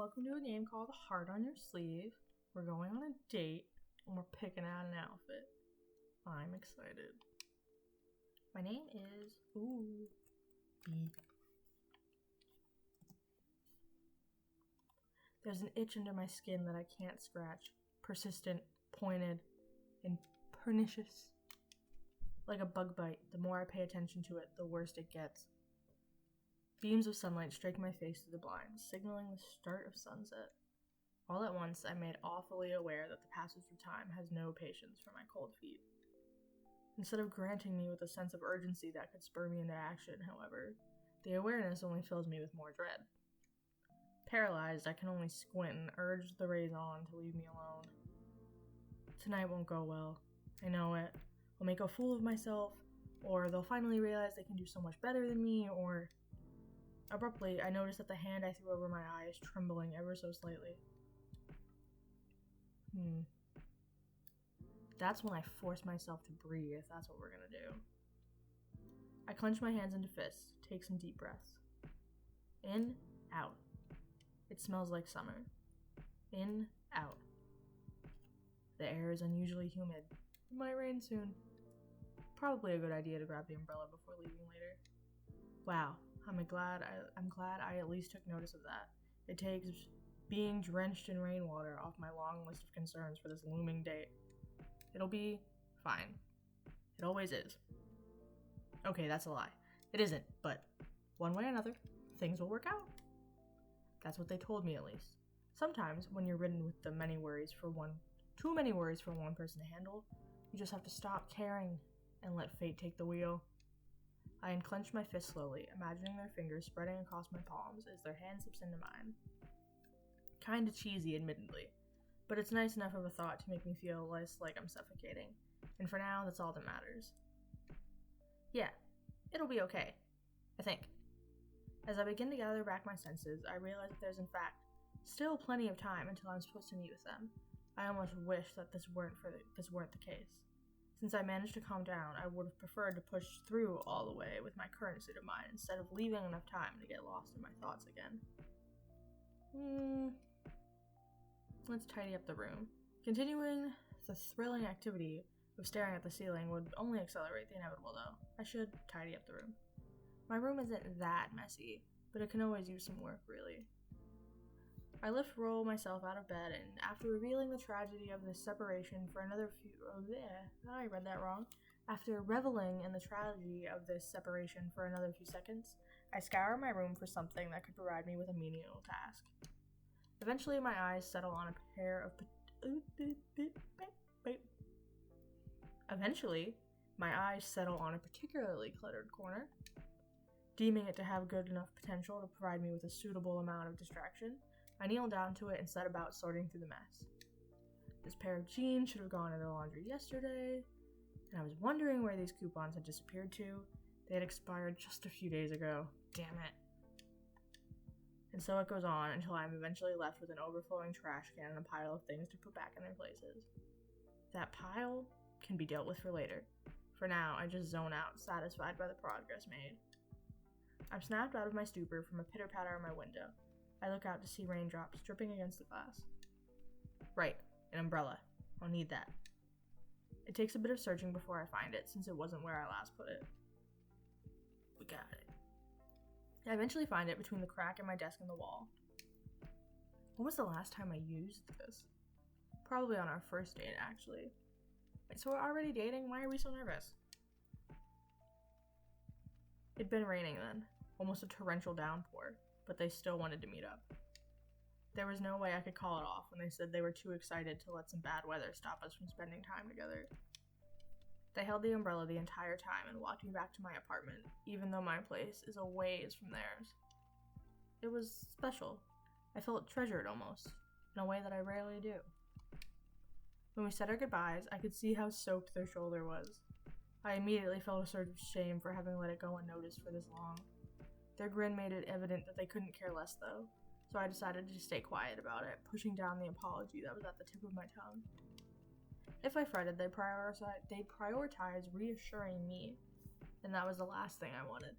welcome to a game called Heart on Your Sleeve. We're going on a date, and we're picking out an outfit. I'm excited. My name is... B. There's an itch under my skin that I can't scratch. Persistent, pointed, and pernicious. Like a bug bite, the more I pay attention to it, the worse it gets. Beams of sunlight strike my face through the blinds, signaling the start of sunset. All at once, I'm made awfully aware that the passage of time has no patience for my cold feet. Instead of granting me with a sense of urgency that could spur me into action, however, the awareness only fills me with more dread. Paralyzed, I can only squint and urge the rays on to leave me alone. Tonight won't go well. I know it. I'll make a fool of myself, or they'll finally realize they can do so much better than me, or... Abruptly, I notice that the hand I threw over my eye is trembling ever so slightly. That's when I force myself to breathe, if that's what we're gonna do. I clench my hands into fists, take some deep breaths. In, out. It smells like summer. In, out. The air is unusually humid. It might rain soon. Probably a good idea to grab the umbrella before leaving later. Wow, I'm glad I at least took notice of that. It takes being drenched in rainwater off my long list of concerns for this looming date. It'll be fine. It always is. Okay, that's a lie. It isn't, but one way or another, things will work out. That's what they told me, at least. Sometimes, when you're ridden with too many worries for one person to handle, you just have to stop caring and let fate take the wheel. I unclench my fist slowly, imagining their fingers spreading across my palms as their hand slips into mine. Kinda cheesy, admittedly, but it's nice enough of a thought to make me feel less like I'm suffocating, and for now, that's all that matters. Yeah, it'll be okay, I think. As I begin to gather back my senses, I realize that there's in fact still plenty of time until I'm supposed to meet with them. I almost wish that this weren't the case. Since I managed to calm down, I would have preferred to push through all the way with my current state of mind instead of leaving enough time to get lost in my thoughts again. Let's tidy up the room. Continuing the thrilling activity of staring at the ceiling would only accelerate the inevitable, though. I should tidy up the room. My room isn't that messy, but it can always use some work, really. I roll myself out of bed, and after reveling the tragedy of this separation for another few... I read that wrong. After reveling in the tragedy of this separation for another few seconds, I scour my room for something that could provide me with a menial task. Eventually, my eyes settle on a particularly cluttered corner. Deeming it to have good enough potential to provide me with a suitable amount of distraction, I kneel down to it and set about sorting through the mess. This pair of jeans should have gone in the laundry yesterday, and I was wondering where these coupons had disappeared to. They had expired just a few days ago. Damn it. And so it goes on until I'm eventually left with an overflowing trash can and a pile of things to put back in their places. That pile can be dealt with for later. For now, I just zone out, satisfied by the progress made. I'm snapped out of my stupor from a pitter-patter on my window. I look out to see raindrops dripping against the glass. Right, an umbrella. I'll need that. It takes a bit of searching before I find it, since it wasn't where I last put it. We got it. I eventually find it between the crack in my desk and the wall. When was the last time I used this? Probably on our first date, actually. Wait, so we're already dating? Why are we so nervous? It'd been raining then. Almost a torrential downpour. But they still wanted to meet up. There was no way I could call it off when they said they were too excited to let some bad weather stop us from spending time together. They held the umbrella the entire time and walked me back to my apartment, even though my place is a ways from theirs. It was special. I felt treasured almost, in a way that I rarely do. When we said our goodbyes, I could see how soaked their shoulder was. I immediately felt a surge of shame for having let it go unnoticed for this long. Their grin made it evident that they couldn't care less, though, so I decided to stay quiet about it, pushing down the apology that was at the tip of my tongue. If I fretted, they'd prioritize reassuring me, and that was the last thing I wanted.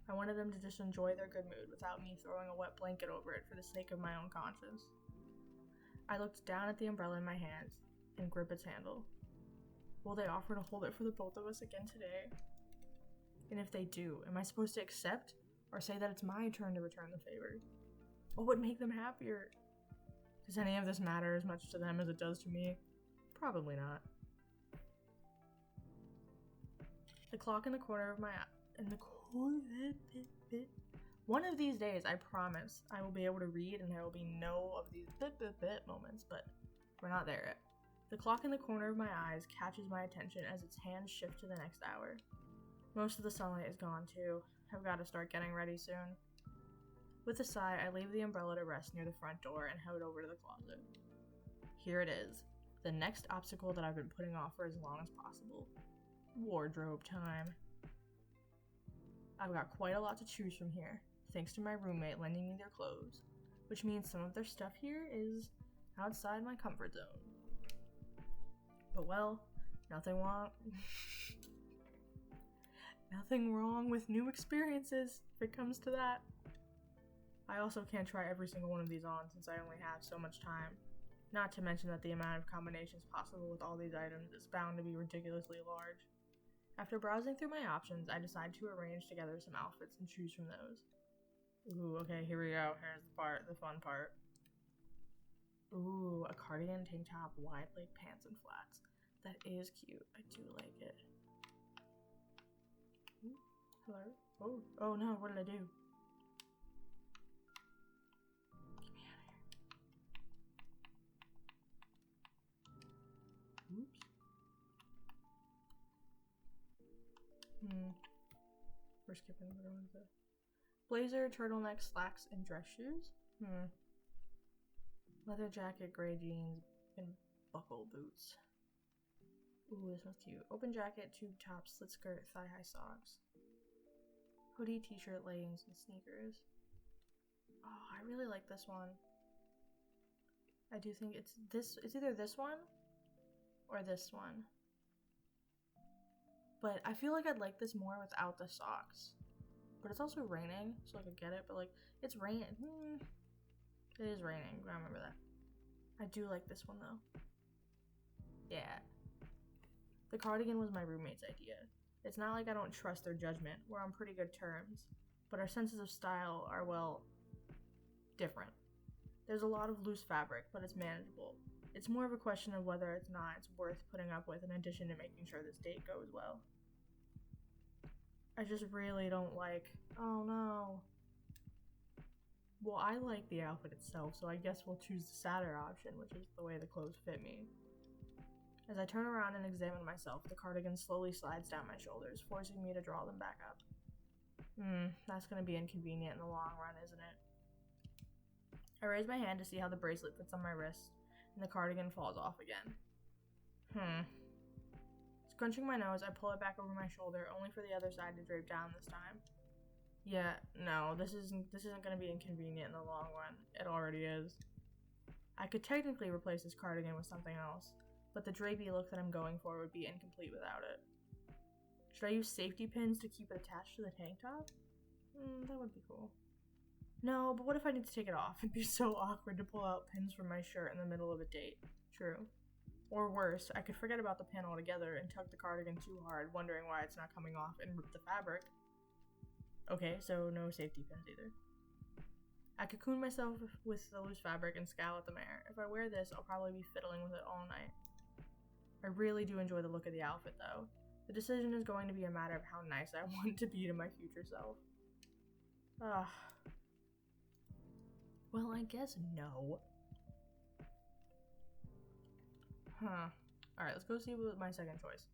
I wanted them to just enjoy their good mood without me throwing a wet blanket over it for the sake of my own conscience. I looked down at the umbrella in my hands and grip its handle. Will they offer to hold it for the both of us again today? And if they do, am I supposed to accept or say that it's my turn to return the favor? What would make them happier? Does any of this matter as much to them as it does to me? Probably not. The clock in the corner of my one of these days, I promise, I will be able to read and there will be no of these moments, but we're not there yet. The clock in the corner of my eyes catches my attention as its hands shift to the next hour. Most of the sunlight is gone too. I've got to start getting ready soon. With a sigh, I leave the umbrella to rest near the front door and head over to the closet. Here it is, the next obstacle that I've been putting off for as long as possible. Wardrobe time. I've got quite a lot to choose from here, thanks to my roommate lending me their clothes, which means some of their stuff here is outside my comfort zone. But well, nothing wrong with new experiences if it comes to that. I also can't try every single one of these on since I only have so much time. Not to mention that the amount of combinations possible with all these items is bound to be ridiculously large. After browsing through my options, I decide to arrange together some outfits and choose from those. Ooh, okay, here we go. Here's the fun part. Ooh, a cardigan, tank top, wide leg pants, and flats. That is cute. I do like it. Ooh, hello? Oh no, what did I do? Get me out of here. Oops. We're skipping. What was it? Blazer, turtleneck, slacks, and dress shoes? Leather jacket, gray jeans, and buckle boots. Ooh, this one's cute. Open jacket, tube top, slit skirt, thigh-high socks. Hoodie, t-shirt, leggings, and sneakers. Oh, I really like this one. I do think it's either this one or this one. But I feel like I'd like this more without the socks. But it's also raining, so I could get it, but like, it's raining. It is raining, I remember that. I do like this one though. Yeah. The cardigan was my roommate's idea. It's not like I don't trust their judgment, we're on pretty good terms. But our senses of style are, well, different. There's a lot of loose fabric, but it's manageable. It's more of a question of whether it's worth putting up with in addition to making sure this date goes well. I just really don't like... Oh no. Well, I like the outfit itself, so I guess we'll choose the sadder option, which is the way the clothes fit me. As I turn around and examine myself, the cardigan slowly slides down my shoulders, forcing me to draw them back up. That's gonna be inconvenient in the long run, isn't it? I raise my hand to see how the bracelet fits on my wrist, and the cardigan falls off again. Scrunching my nose, I pull it back over my shoulder, only for the other side to drape down this time. Yeah, no, this isn't gonna be inconvenient in the long run. It already is. I could technically replace this cardigan with something else, but the drapey look that I'm going for would be incomplete without it. Should I use safety pins to keep it attached to the tank top? That would be cool. No, but what if I need to take it off? It'd be so awkward to pull out pins from my shirt in the middle of a date. True. Or worse, I could forget about the pin altogether and tug the cardigan too hard, wondering why it's not coming off, and rip the fabric. Okay, so no safety pins either. I cocoon myself with the loose fabric and scowl at the mirror. If I wear this, I'll probably be fiddling with it all night. I really do enjoy the look of the outfit, though. The decision is going to be a matter of how nice I want to be to my future self. Well, I guess no. Alright, let's go see what my second choice.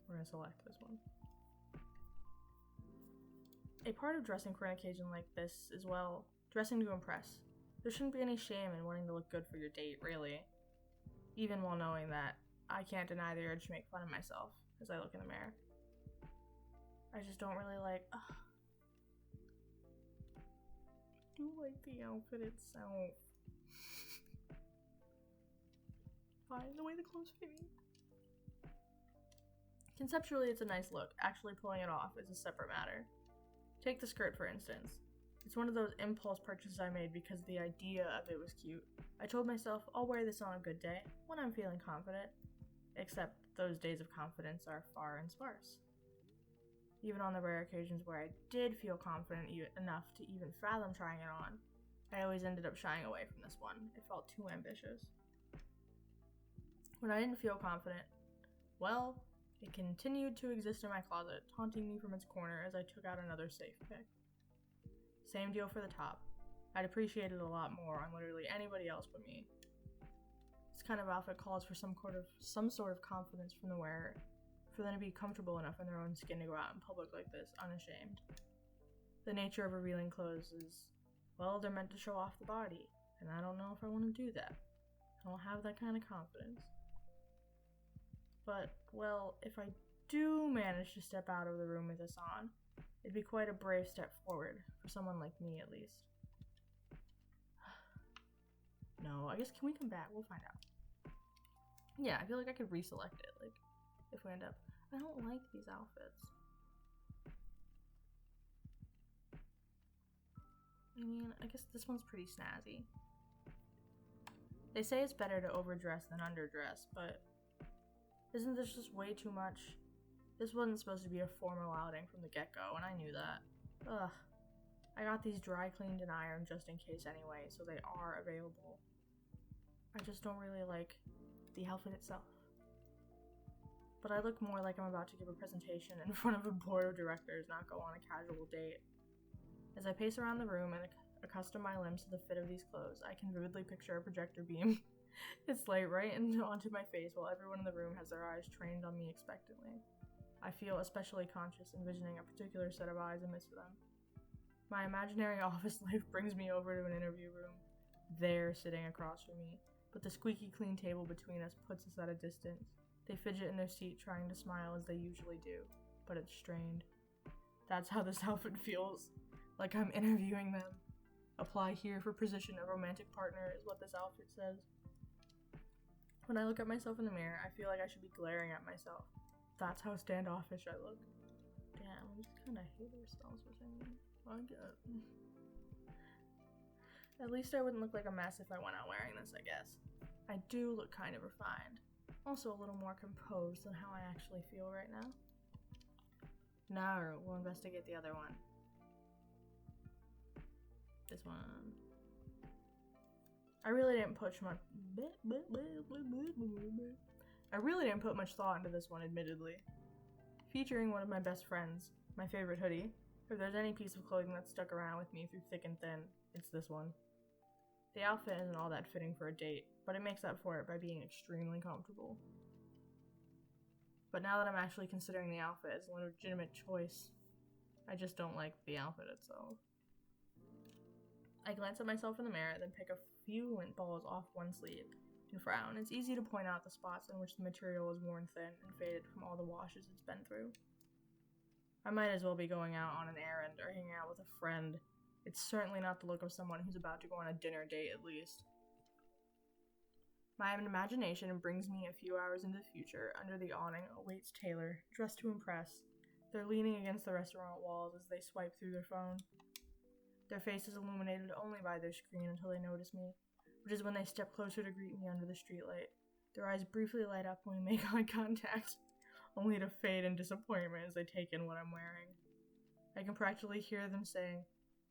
We're gonna select this one. A part of dressing for an occasion like this is, well, dressing to impress. There shouldn't be any shame in wanting to look good for your date, really. Even while knowing that I can't deny the urge to make fun of myself as I look in the mirror. I just don't really like... I do like the outfit itself. Fine, the way the clothes fit me. Conceptually, it's a nice look. Actually pulling it off is a separate matter. Take the skirt, for instance. It's one of those impulse purchases I made because the idea of it was cute. I told myself, I'll wear this on a good day, when I'm feeling confident. Except those days of confidence are far and sparse. Even on the rare occasions where I did feel confident enough to even fathom trying it on, I always ended up shying away from this one. It felt too ambitious. When I didn't feel confident, well, it continued to exist in my closet, taunting me from its corner as I took out another safe pick. Same deal for the top. I'd appreciate it a lot more on literally anybody else but me. This kind of outfit calls for some sort of confidence from the wearer, for them to be comfortable enough in their own skin to go out in public like this, unashamed. The nature of revealing clothes is, well, they're meant to show off the body, and I don't know if I want to do that. I don't have that kind of confidence. But, well, if I do manage to step out of the room with this on, it'd be quite a brave step forward, for someone like me at least. No, I guess, can we come back? We'll find out. Yeah, I feel like I could reselect it, like, if we end up. I don't like these outfits. I mean, I guess this one's pretty snazzy. They say it's better to overdress than underdress, but isn't this just way too much? This wasn't supposed to be a formal outing from the get-go, and I knew that. Ugh. I got these dry cleaned and ironed just in case anyway, so they are available. I just don't really like the outfit itself. But I look more like I'm about to give a presentation in front of a board of directors, not go on a casual date. As I pace around the room and accustom my limbs to the fit of these clothes, I can vividly picture a projector beam. It's light right onto my face while everyone in the room has their eyes trained on me expectantly. I feel especially conscious envisioning a particular set of eyes amidst them. My imaginary office life brings me over to an interview room. They're sitting across from me, but the squeaky clean table between us puts us at a distance. They fidget in their seat trying to smile as they usually do, but it's strained. That's how this outfit feels. Like I'm interviewing them. Apply here for position of romantic partner is what this outfit says. When I look at myself in the mirror, I feel like I should be glaring at myself. That's how standoffish I look. Damn, we just kind of hate ourselves, which I mean, I get. At least I wouldn't look like a mess if I went out wearing this, I guess. I do look kind of refined. Also a little more composed than how I actually feel right now. No, we'll investigate the other one. This one. I really didn't put much thought into this one, admittedly. Featuring one of my best friends, my favorite hoodie. If there's any piece of clothing that's stuck around with me through thick and thin, it's this one. The outfit isn't all that fitting for a date, but it makes up for it by being extremely comfortable. But now that I'm actually considering the outfit as a legitimate choice, I just don't like the outfit itself. I glance at myself in the mirror, then pick a few lint balls off one sleeve and frown. It's easy to point out the spots in which the material is worn thin and faded from all the washes it's been through. I might as well be going out on an errand or hanging out with a friend. It's certainly not the look of someone who's about to go on a dinner date, at least. My imagination brings me a few hours into the future. Under the awning awaits Taylor, dressed to impress. They're leaning against the restaurant walls as they swipe through their phone. Their face is illuminated only by their screen until they notice me, which is when they step closer to greet me under the streetlight. Their eyes briefly light up when we make eye contact, only to fade in disappointment as they take in what I'm wearing. I can practically hear them saying,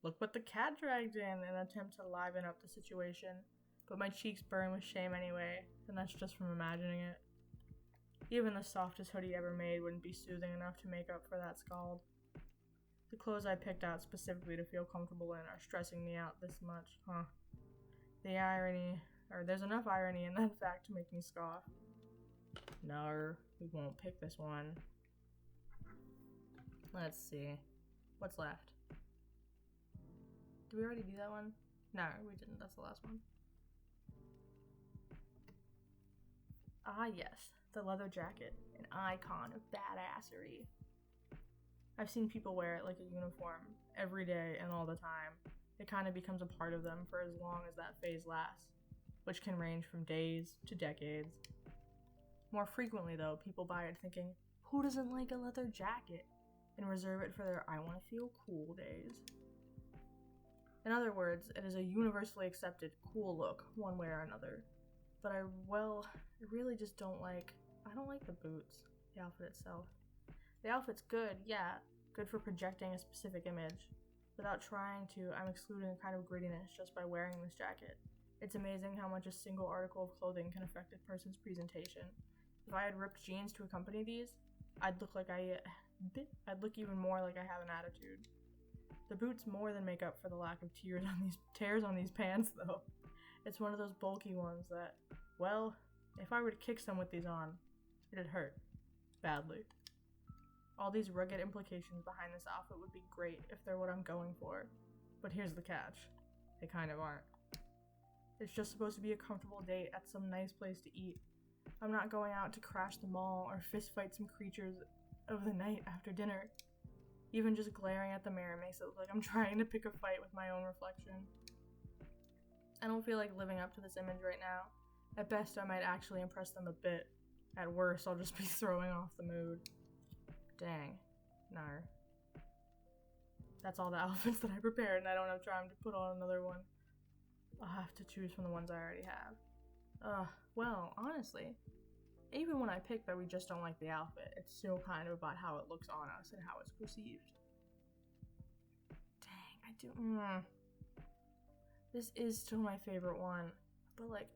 "Look what the cat dragged in," in an attempt to liven up the situation, but my cheeks burn with shame anyway, and that's just from imagining it. Even the softest hoodie ever made wouldn't be soothing enough to make up for that scald. The clothes I picked out specifically to feel comfortable in are stressing me out this much, huh? There's enough irony in that fact to make me scoff. No, we won't pick this one. Let's see. What's left? Did we already do that one? No, we didn't. That's the last one. Ah, yes. The leather jacket. An icon of badassery. I've seen people wear it like a uniform every day and all the time. It kind of becomes a part of them for as long as that phase lasts, which can range from days to decades. More frequently, though, people buy it thinking, Who doesn't like a leather jacket and reserve it for their I want to feel cool days? In other words, it is a universally accepted cool look one way or another. But I really just don't like the boots, the outfit itself. The outfit's good, yeah, good for projecting a specific image. Without trying to, I'm excluding a kind of grittiness just by wearing this jacket. It's amazing how much a single article of clothing can affect a person's presentation. If I had ripped jeans to accompany these, I'd look even more like I have an attitude. The boots more than make up for the lack of tears on these pants, though. It's one of those bulky ones that, well, if I were to kick some with these on, it'd hurt. Badly. All these rugged implications behind this outfit would be great if they're what I'm going for. But here's the catch. They kind of aren't. It's just supposed to be a comfortable date at some nice place to eat. I'm not going out to crash the mall or fist fight some creatures of the night after dinner. Even just glaring at the mirror makes it look like I'm trying to pick a fight with my own reflection. I don't feel like living up to this image right now. At best, I might actually impress them a bit. At worst, I'll just be throwing off the mood. Dang. Nar. That's all the outfits that I prepared, and I don't have time to put on another one. I'll have to choose from the ones I already have. Well, honestly, even when I pick that we just don't like the outfit, it's still kind of about how it looks on us and how it's perceived. Dang, I do. This is still my favorite one, but like,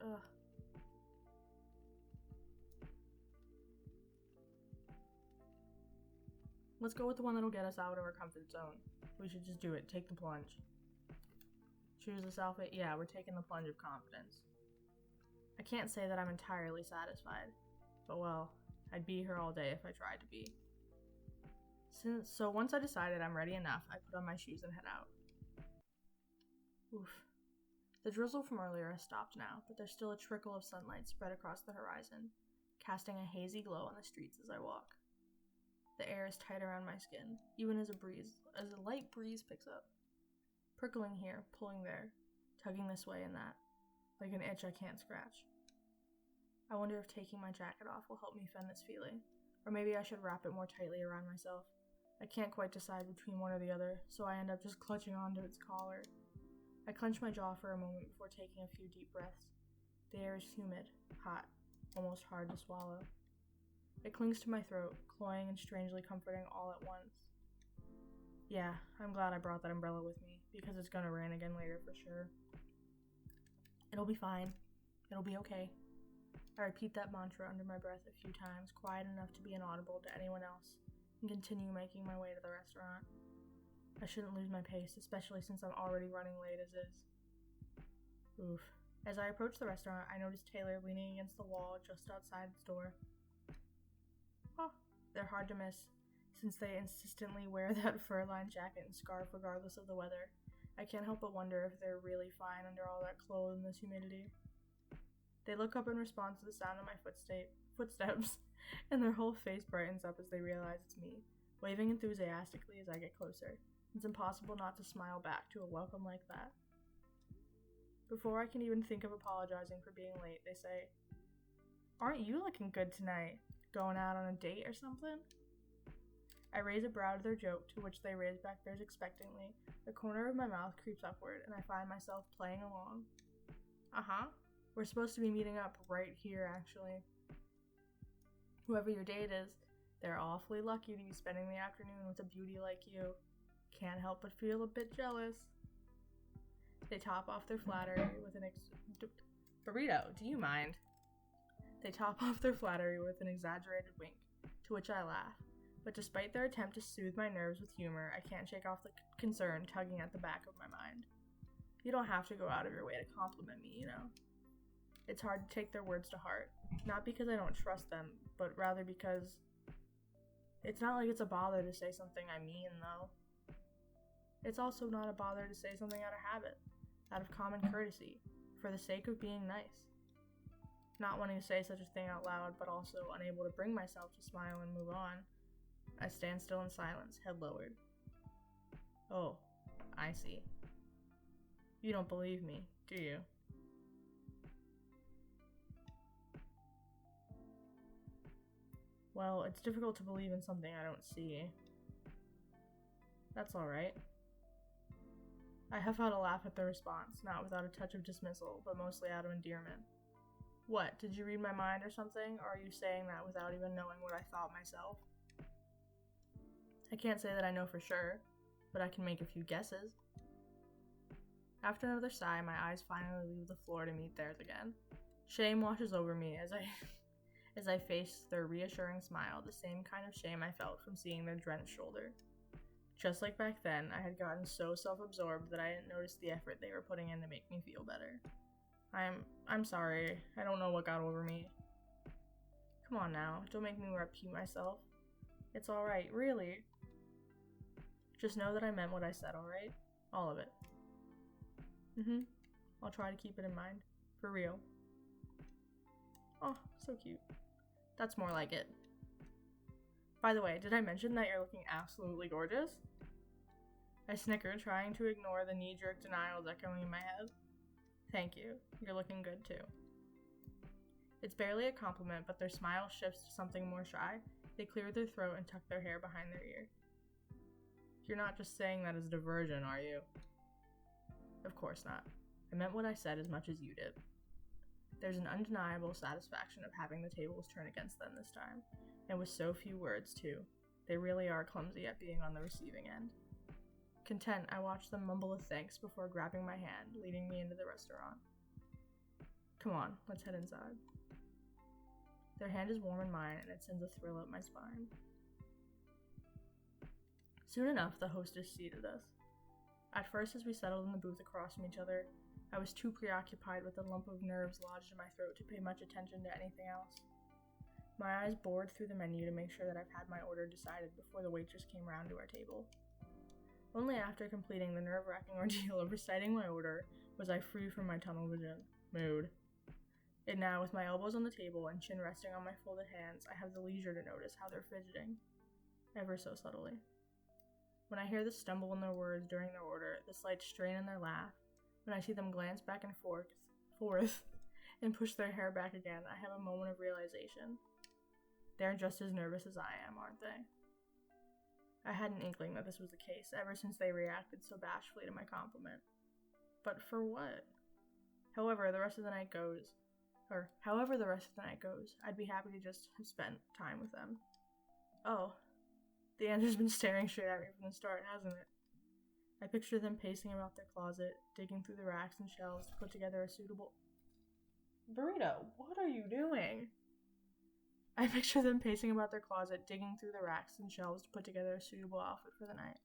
Let's go with the one that'll get us out of our comfort zone. We should just do it. Take the plunge. Choose this outfit? Yeah, we're taking the plunge of confidence. I can't say that I'm entirely satisfied, but well, I'd be here all day if I tried to be. So once I decided I'm ready enough, I put on my shoes and head out. Oof. The drizzle from earlier has stopped now, but there's still a trickle of sunlight spread across the horizon, casting a hazy glow on the streets as I walk. The air is tight around my skin, even as a light breeze picks up. Prickling here, pulling there, tugging this way and that, like an itch I can't scratch. I wonder if taking my jacket off will help me fend this feeling, or maybe I should wrap it more tightly around myself. I can't quite decide between one or the other, so I end up just clutching onto its collar. I clench my jaw for a moment before taking a few deep breaths. The air is humid, hot, almost hard to swallow. It clings to my throat, cloying and strangely comforting all at once. Yeah, I'm glad I brought that umbrella with me, because it's gonna rain again later for sure. It'll be fine. It'll be okay. I repeat that mantra under my breath a few times, quiet enough to be inaudible to anyone else, and continue making my way to the restaurant. I shouldn't lose my pace, especially since I'm already running late as is. Oof. As I approach the restaurant, I notice Taylor leaning against the wall just outside its door. Oh, they're hard to miss, since they insistently wear that fur-lined jacket and scarf regardless of the weather. I can't help but wonder if they're really fine under all that clothes and this humidity. They look up in response to the sound of my footsteps, and their whole face brightens up as they realize it's me, waving enthusiastically as I get closer. It's impossible not to smile back to a welcome like that. Before I can even think of apologizing for being late, they say, "Aren't you looking good tonight? Going out on a date or something?" I raise a brow to their joke, to which they raise back theirs expectantly. The corner of my mouth creeps upward, and I find myself playing along. We're supposed to be meeting up right here, actually. Whoever your date is, they're awfully lucky to be spending the afternoon with a beauty like you. Can't help but feel a bit jealous. They top off their flattery with an Burrito, do you mind? They top off their flattery with an exaggerated wink, to which I laugh. But despite their attempt to soothe my nerves with humor, I can't shake off the concern tugging at the back of my mind. You don't have to go out of your way to compliment me, you know. It's hard to take their words to heart. Not because I don't trust them, but rather because it's not like it's a bother to say something I mean, though. It's also not a bother to say something out of habit, out of common courtesy, for the sake of being nice. Not wanting to say such a thing out loud, but also unable to bring myself to smile and move on, I stand still in silence, head lowered. Oh, I see. You don't believe me, do you? Well, it's difficult to believe in something I don't see. That's alright. I huff out a laugh at their response, not without a touch of dismissal, but mostly out of endearment. What, did you read my mind or something, or are you saying that without even knowing what I thought myself? I can't say that I know for sure, but I can make a few guesses. After another sigh, my eyes finally leave the floor to meet theirs again. Shame washes over me as I face their reassuring smile, the same kind of shame I felt from seeing their drenched shoulder. Just like back then, I had gotten so self-absorbed that I didn't notice the effort they were putting in to make me feel better. I'm sorry. I don't know what got over me. Come on now, don't make me repeat myself. It's alright, really. Just know that I meant what I said, alright? All of it. I'll try to keep it in mind. For real. Oh, so cute. That's more like it. By the way, did I mention that you're looking absolutely gorgeous? I snicker, trying to ignore the knee-jerk denials echoing in my head. Thank you. You're looking good too. It's barely a compliment, but their smile shifts to something more shy. They clear their throat and tuck their hair behind their ear. You're not just saying that as a diversion, are you? Of course not. I meant what I said as much as you did. There's an undeniable satisfaction of having the tables turn against them this time, and with so few words, too. They really are clumsy at being on the receiving end. Content, I watch them mumble a thanks before grabbing my hand, leading me into the restaurant. Come on, let's head inside. Their hand is warm in mine, and it sends a thrill up my spine. Soon enough, the hostess seated us. At first, as we settled in the booth across from each other, I was too preoccupied with the lump of nerves lodged in my throat to pay much attention to anything else. My eyes bored through the menu to make sure that I've had my order decided before the waitress came round to our table. Only after completing the nerve-wracking ordeal of reciting my order was I free from my tunnel vision mood. And now, with my elbows on the table and chin resting on my folded hands, I have the leisure to notice how they're fidgeting, ever so subtly. When I hear the stumble in their words during their order, the slight strain in their laugh, when I see them glance back and forth, and push their hair back again, I have a moment of realization. They're just as nervous as I am, aren't they? I had an inkling that this was the case ever since they reacted so bashfully to my compliment. But for what? However the rest of the night goes, I'd be happy to just have spent time with them. Oh, the answer's been staring straight at me from the start, hasn't it? I picture them pacing about their closet, digging through the racks and shelves to put together a suitable... Burrito, what are you doing? I picture them pacing about their closet, digging through the racks and shelves to put together a suitable outfit for the night.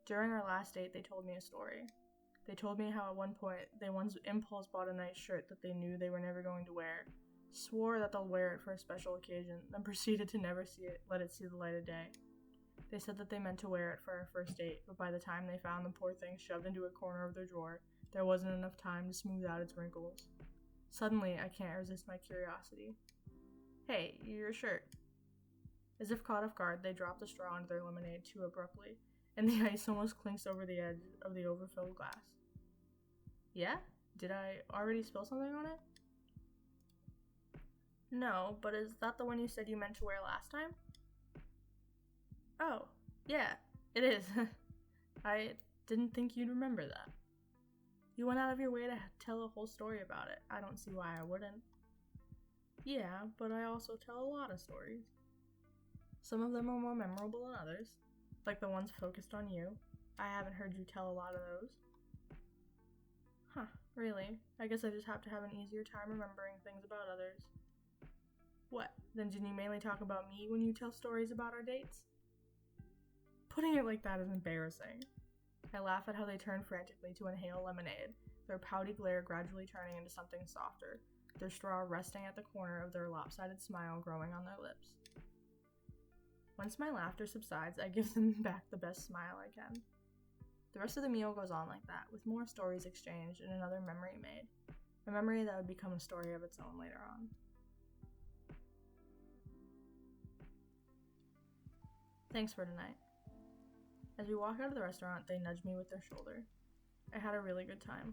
During our last date, they told me a story. They told me how at one point, they once impulse bought a nice shirt that they knew they were never going to wear, swore that they'll wear it for a special occasion, then proceeded to never let it see the light of day. They said that they meant to wear it for our first date, but by the time they found the poor thing shoved into a corner of their drawer, there wasn't enough time to smooth out its wrinkles. Suddenly, I can't resist my curiosity. Hey, your shirt. As if caught off guard, they drop the straw into their lemonade too abruptly, and the ice almost clinks over the edge of the overfilled glass. Yeah? Did I already spill something on it? No, but is that the one you said you meant to wear last time? Oh, yeah, it is. I didn't think you'd remember that. You went out of your way to tell a whole story about it. I don't see why I wouldn't. Yeah, but I also tell a lot of stories. Some of them are more memorable than others, like the ones focused on you. I haven't heard you tell a lot of those. Huh, really? I guess I just have to have an easier time remembering things about others. What, then didn't you mainly talk about me when you tell stories about our dates? Putting it like that is embarrassing. I laugh at how they turn frantically to inhale lemonade, their pouty glare gradually turning into something softer, their straw resting at the corner of their lopsided smile growing on their lips. Once my laughter subsides, I give them back the best smile I can. The rest of the meal goes on like that, with more stories exchanged and another memory made, a memory that would become a story of its own later on. Thanks for tonight. As we walk out of the restaurant, they nudge me with their shoulder. I had a really good time.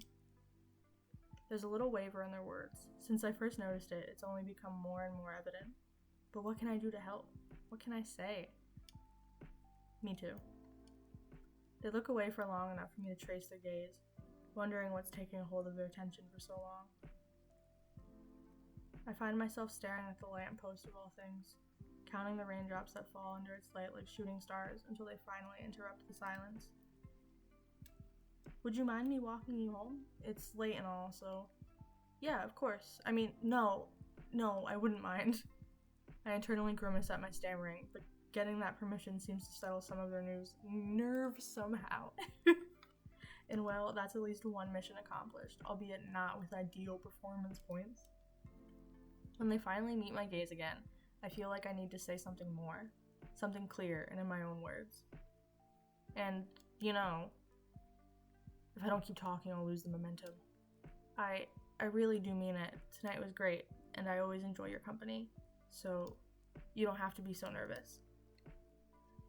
There's a little waver in their words. Since I first noticed it, it's only become more and more evident. But what can I do to help? What can I say? Me too. They look away for long enough for me to trace their gaze, wondering what's taking a hold of their attention for so long. I find myself staring at the lamppost of all things, counting the raindrops that fall under its light like shooting stars until they finally interrupt the silence. Would you mind me walking you home? It's late and all, so... Yeah, of course. I mean, no, I wouldn't mind. I internally grimace at my stammering, but getting that permission seems to settle some of their nerves somehow. And well, that's at least one mission accomplished, albeit not with ideal performance points. When they finally meet my gaze again, I feel like I need to say something more, something clear and in my own words. And, you know, if I don't keep talking, I'll lose the momentum. I really do mean it. Tonight was great, and I always enjoy your company, so you don't have to be so nervous.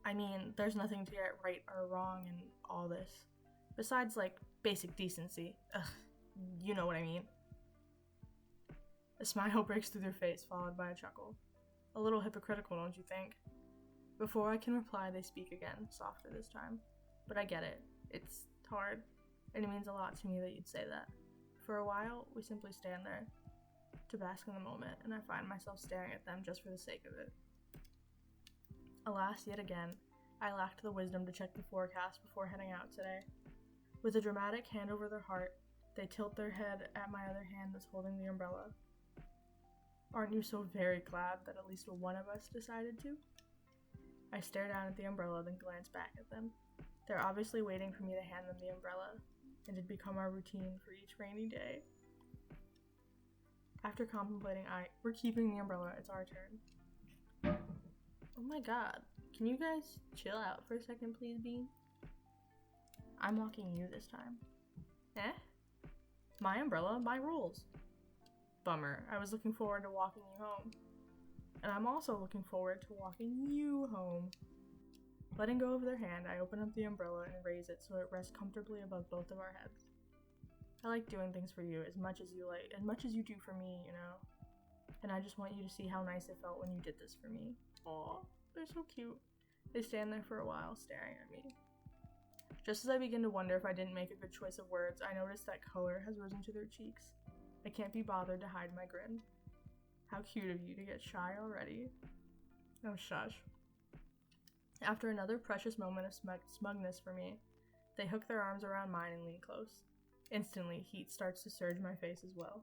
I mean, there's nothing to get right or wrong in all this, besides, like, basic decency. Ugh, you know what I mean. A smile breaks through their face, followed by a chuckle. A little hypocritical, don't you think? Before I can reply, they speak again, softer this time. But I get it. It's hard, and it means a lot to me that you'd say that. For a while, we simply stand there, to bask in the moment, and I find myself staring at them just for the sake of it. Alas, yet again, I lacked the wisdom to check the forecast before heading out today. With a dramatic hand over their heart, they tilt their head at my other hand that's holding the umbrella. Aren't you so very glad that at least one of us decided to? I stare down at the umbrella, then glance back at them. They're obviously waiting for me to hand them the umbrella, and it'd become our routine for each rainy day. After contemplating, we're keeping the umbrella, it's our turn. Oh my god, can you guys chill out for a second, please, Bean? I'm walking you this time. Eh? My umbrella, my rules. Bummer, I was looking forward to walking you home. And I'm also looking forward to walking you home. Letting go of their hand, I open up the umbrella and raise it so it rests comfortably above both of our heads. I like doing things for you as much as you do for me, you know? And I just want you to see how nice it felt when you did this for me. Aw, they're so cute. They stand there for a while, staring at me. Just as I begin to wonder if I didn't make a good choice of words, I notice that color has risen to their cheeks. I can't be bothered to hide my grin. How cute of you to get shy already. Oh, shush. After another precious moment of smugness for me, they hook their arms around mine and lean close. Instantly, heat starts to surge my face as well.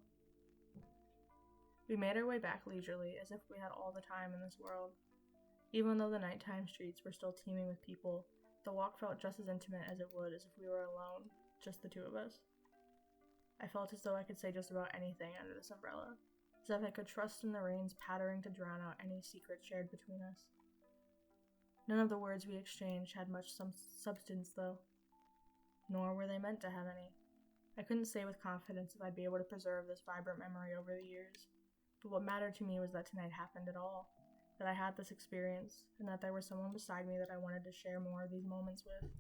We made our way back leisurely, as if we had all the time in this world. Even though the nighttime streets were still teeming with people, the walk felt just as intimate as it would as if we were alone, just the two of us. I felt as though I could say just about anything under this umbrella, as if I could trust in the rains pattering to drown out any secret shared between us. None of the words we exchanged had much substance, though, nor were they meant to have any. I couldn't say with confidence if I'd be able to preserve this vibrant memory over the years, but what mattered to me was that tonight happened at all, that I had this experience, and that there was someone beside me that I wanted to share more of these moments with.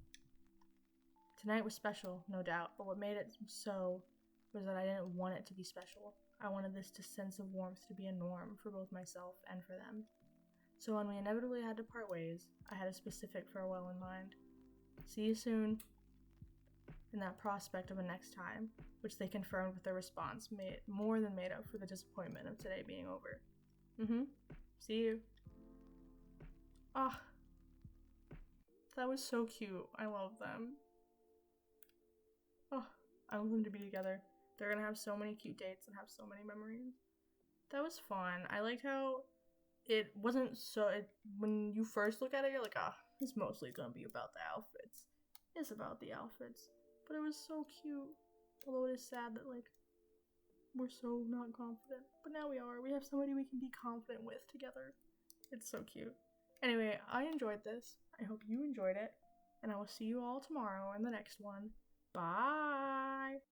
Tonight was special, no doubt, but what made it so was that I didn't want it to be special. I wanted this sense of warmth to be a norm for both myself and for them. So when we inevitably had to part ways, I had a specific farewell in mind. See you soon. And that prospect of a next time, which they confirmed with their response, more than made up for the disappointment of today being over. See you. Ah, that was so cute. I love them. Oh, I want them to be together. They're gonna have so many cute dates and have so many memories. That was fun. I liked how it wasn't when you first look at it, you're like, it's mostly gonna be about the outfits. It's about the outfits. But it was so cute. Although it is sad that, like, we're so not confident. But now we are. We have somebody we can be confident with together. It's so cute. Anyway, I enjoyed this. I hope you enjoyed it. And I will see you all tomorrow in the next one. Bye!